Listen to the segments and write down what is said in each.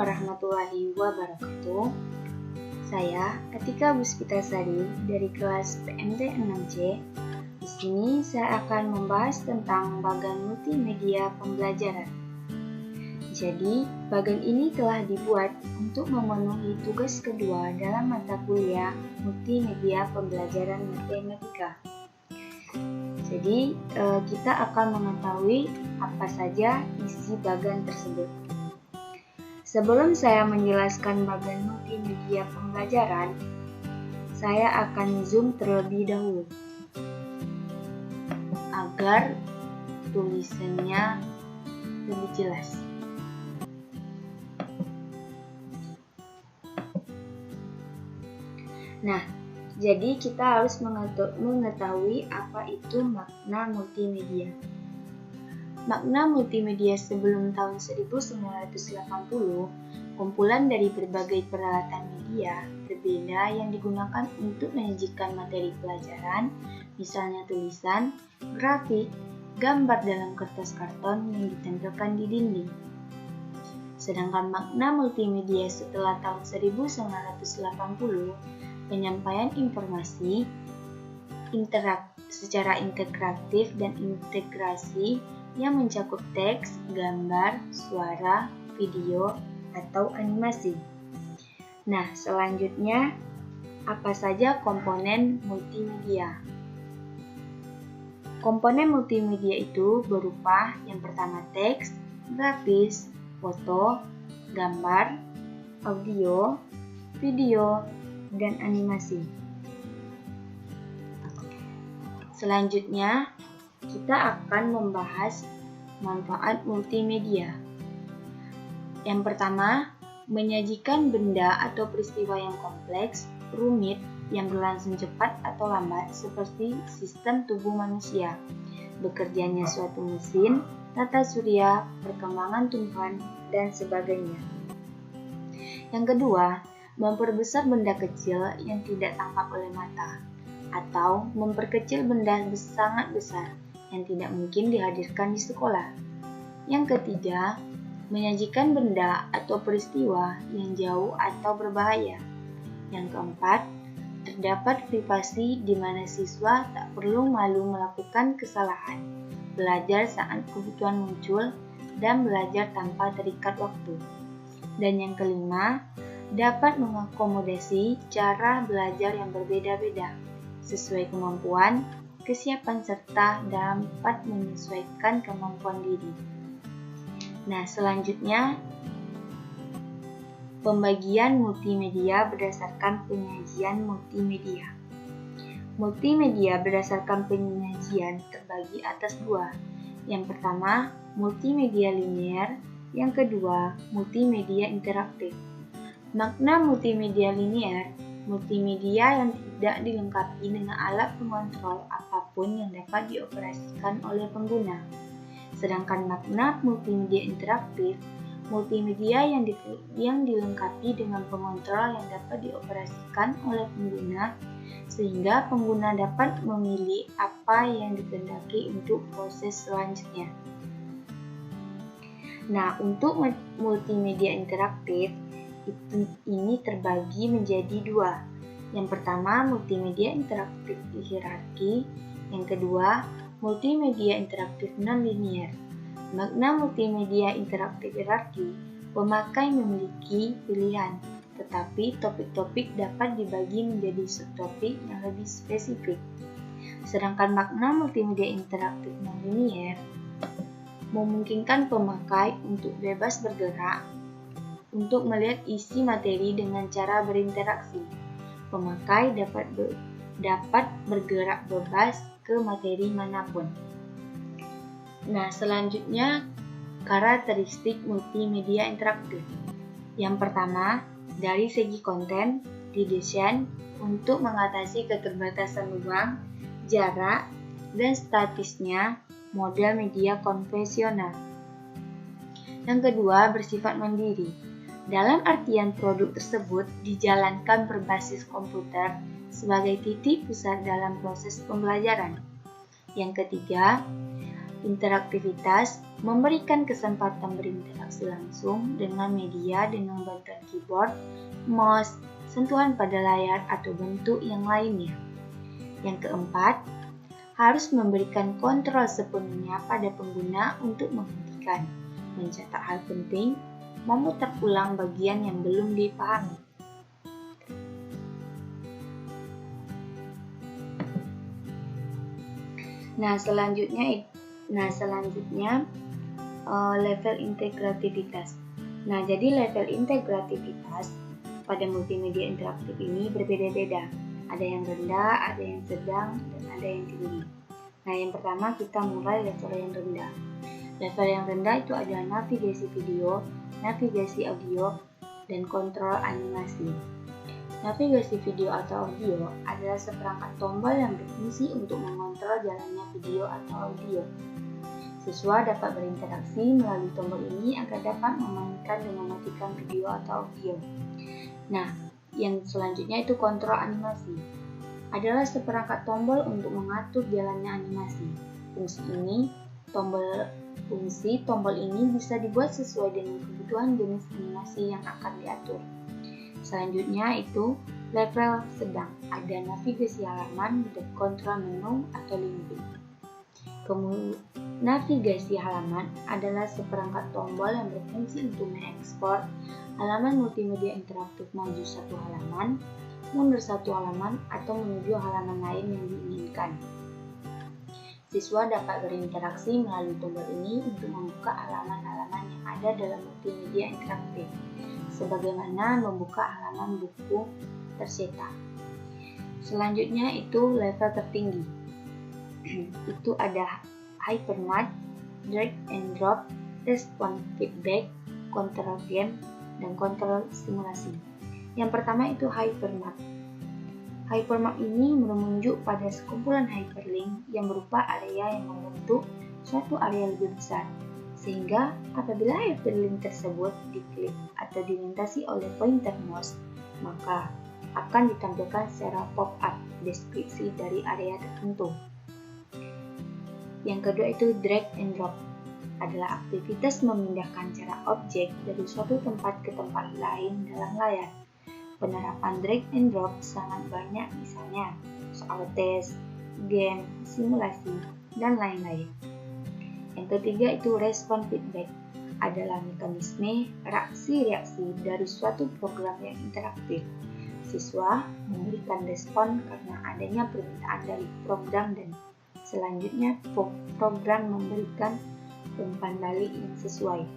warahmatullahi wabarakatuh. Saya Atika Puspitasari dari kelas PMT 6C. Di sini saya akan membahas tentang bagan multimedia pembelajaran. Jadi, bagan ini telah dibuat untuk memenuhi tugas kedua dalam mata kuliah multimedia pembelajaran matematika. Jadi, kita akan mengetahui apa saja isi bagan tersebut. Sebelum saya menjelaskan bagan multimedia pembelajaran, saya akan zoom terlebih dahulu agar tulisannya lebih jelas. Nah, jadi kita harus mengetahui apa itu makna multimedia. Makna multimedia sebelum tahun 1980, kumpulan dari berbagai peralatan media berbeda yang digunakan untuk menyajikan materi pelajaran, misalnya tulisan, grafik, gambar dalam kertas karton yang ditempelkan di dinding. Sedangkan makna multimedia setelah tahun 1980, penyampaian informasi secara integratif dan integrasi yang mencakup teks, gambar, suara, video, atau animasi. Nah, selanjutnya, apa saja komponen multimedia? Komponen multimedia itu berupa yang pertama teks, grafis, foto, gambar, audio, video, dan animasi. Selanjutnya, kita akan membahas manfaat multimedia. Yang pertama, menyajikan benda atau peristiwa yang kompleks, rumit, yang berlangsung cepat atau lambat seperti sistem tubuh manusia, bekerjanya suatu mesin, tata surya, perkembangan tumbuhan, dan sebagainya. Yang kedua, memperbesar benda kecil yang tidak tampak oleh mata, atau memperkecil benda sangat besar yang tidak mungkin dihadirkan di sekolah. Yang ketiga, menyajikan benda atau peristiwa yang jauh atau berbahaya. Yang keempat, terdapat privasi di mana siswa tak perlu malu melakukan kesalahan, belajar saat kebutuhan muncul, dan belajar tanpa terikat waktu. Dan yang kelima, dapat mengakomodasi cara belajar yang berbeda-beda sesuai kemampuan, kesiapan, serta dapat menyesuaikan kemampuan diri. Nah, selanjutnya pembagian multimedia berdasarkan penyajian multimedia. Multimedia berdasarkan penyajian terbagi atas dua. Yang pertama, multimedia linear, yang kedua, multimedia interaktif. Makna multimedia linear, multimedia yang tidak dilengkapi dengan alat pengontrol apapun yang dapat dioperasikan oleh pengguna. Sedangkan makna multimedia interaktif, multimedia yang dilengkapi dengan pengontrol yang dapat dioperasikan oleh pengguna, sehingga pengguna dapat memilih apa yang dikehendaki untuk proses selanjutnya. Nah, untuk multimedia interaktif, ini terbagi menjadi dua. Yang pertama, multimedia interaktif hierarki. Yang kedua, multimedia interaktif non-linear. Makna multimedia interaktif hierarki, pemakai memiliki pilihan, tetapi topik-topik dapat dibagi menjadi subtopik yang lebih spesifik. Sedangkan makna multimedia interaktif non-linear memungkinkan pemakai untuk bebas bergerak untuk melihat isi materi dengan cara berinteraksi. Pemakai dapat bergerak bebas ke materi manapun. Nah, selanjutnya karakteristik multimedia interaktif. Yang pertama, dari segi konten, didesain untuk mengatasi keterbatasan ruang, jarak, dan statisnya model media konvensional. Yang kedua, bersifat mandiri. Dalam artian produk tersebut dijalankan berbasis komputer sebagai titik pusat dalam proses pembelajaran. Yang ketiga, Interaktivitas memberikan kesempatan berinteraksi langsung dengan media dengan bantuan keyboard, mouse, sentuhan pada layar, atau bentuk yang lainnya. Yang keempat, harus memberikan kontrol sepenuhnya pada pengguna untuk menghentikan, mencatat hal penting, memutar ulang bagian yang belum dipahami. Nah, selanjutnya level integrativitas. Nah, jadi level integrativitas pada multimedia interaktif ini berbeda-beda. Ada yang rendah, ada yang sedang, dan ada yang tinggi. Nah, yang pertama kita mulai level yang rendah. Level yang rendah itu ada navigasi video, navigasi audio, dan kontrol animasi. Navigasi video atau audio adalah seperangkat tombol yang berfungsi untuk mengontrol jalannya video atau audio. Siswa dapat berinteraksi melalui tombol ini agar dapat memainkan dan mematikan video atau audio. Nah, yang selanjutnya itu kontrol animasi. Adalah seperangkat tombol untuk mengatur jalannya animasi. Fungsi tombol ini bisa dibuat sesuai dengan kebutuhan jenis animasi yang akan diatur. Selanjutnya itu level sedang. Ada navigasi halaman dan kontrol menu atau linting. Navigasi halaman adalah seperangkat tombol yang berfungsi untuk mengekspor halaman multimedia interaktif maju satu halaman, mundur satu halaman, atau menuju halaman lain yang diinginkan. Siswa dapat berinteraksi melalui tombol ini untuk membuka halaman-halaman yang ada dalam multimedia interaktif, sebagaimana membuka halaman buku tercetak. Selanjutnya itu level tertinggi. Itu ada hypermat, drag and drop, response feedback, control game, dan kontrol simulasi. Yang pertama itu hypermap. Hypermap ini menunjuk pada sekumpulan hyperlink yang berupa area yang membentuk suatu area lebih besar, sehingga apabila hyperlink tersebut diklik atau dilintasi oleh pointer mouse, maka akan ditampilkan secara pop-up deskripsi dari area tertentu. Yang kedua itu drag and drop, adalah aktivitas memindahkan cara objek dari suatu tempat ke tempat lain dalam layar. Penerapan drag and drop sangat banyak, misalnya soal tes, game, simulasi, dan lain-lain. Yang ketiga itu respon feedback, adalah mekanisme reaksi-reaksi dari suatu program yang interaktif. Siswa memberikan respon karena adanya permintaan dari program dan selanjutnya program memberikan umpan balik yang sesuai.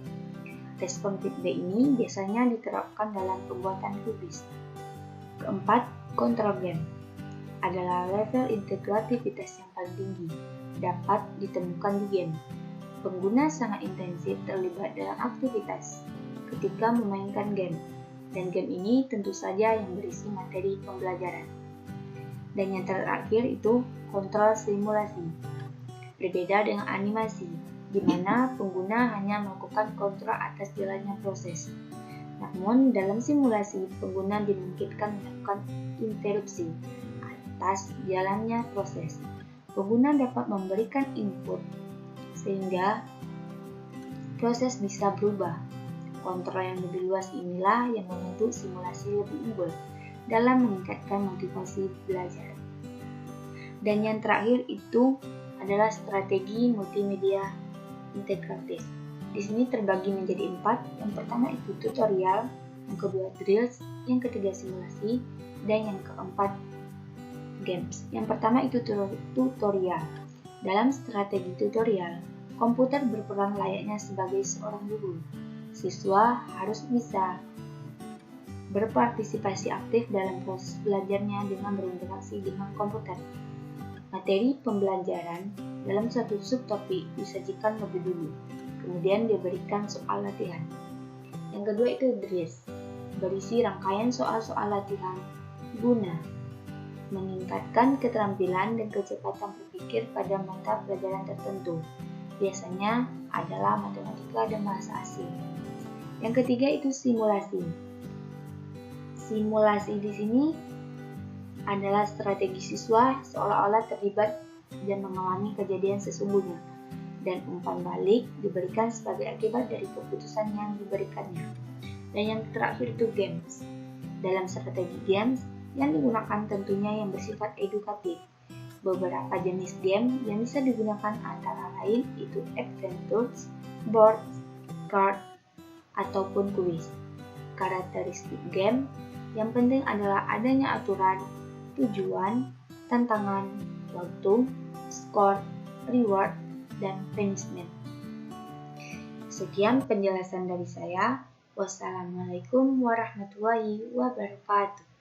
Respon feedback ini biasanya diterapkan dalam pembuatan kubis. Keempat, kontrol game adalah level integrativitas yang paling tinggi, dapat ditemukan di game. Pengguna sangat intensif terlibat dalam aktivitas ketika memainkan game, dan game ini tentu saja yang berisi materi pembelajaran. Dan yang terakhir itu kontrol simulasi. Berbeda dengan animasi, di mana pengguna hanya melakukan kontrol atas jalannya proses. Namun, dalam simulasi, pengguna dimungkinkan melakukan interupsi atas jalannya proses. Pengguna dapat memberikan input, sehingga proses bisa berubah. Kontrol yang lebih luas inilah yang membentuk simulasi lebih unggul dalam meningkatkan motivasi belajar. Dan yang terakhir itu adalah strategi multimedia integratif. Di sini terbagi menjadi 4. Yang pertama itu tutorial, yang kedua drills, yang ketiga simulasi, dan yang keempat games. Yang pertama itu tutorial. Dalam strategi tutorial, komputer berperan layaknya sebagai seorang guru. Siswa harus bisa berpartisipasi aktif dalam proses belajarnya dengan berinteraksi dengan komputer. Materi pembelajaran dalam suatu subtopik disajikan lebih dulu, kemudian diberikan soal latihan. Yang kedua itu drills, berisi rangkaian soal-soal latihan guna meningkatkan keterampilan dan kecepatan berpikir pada mata pelajaran tertentu. Biasanya adalah matematika dan bahasa asing. Yang ketiga itu simulasi. Simulasi di sini adalah strategi siswa seolah-olah terlibat dan mengalami kejadian sesungguhnya. dan umpan balik diberikan sebagai akibat dari keputusan yang diberikannya. Dan yang terakhir itu games. Dalam strategi games, yang digunakan tentunya yang bersifat edukatif. Beberapa jenis game yang bisa digunakan antara lain itu adventures, board, card, ataupun kuis. Karakteristik game yang penting adalah adanya aturan, tujuan, tantangan, waktu, skor, reward, dan punishment. Sekian penjelasan dari saya. Wassalamualaikum warahmatullahi wabarakatuh.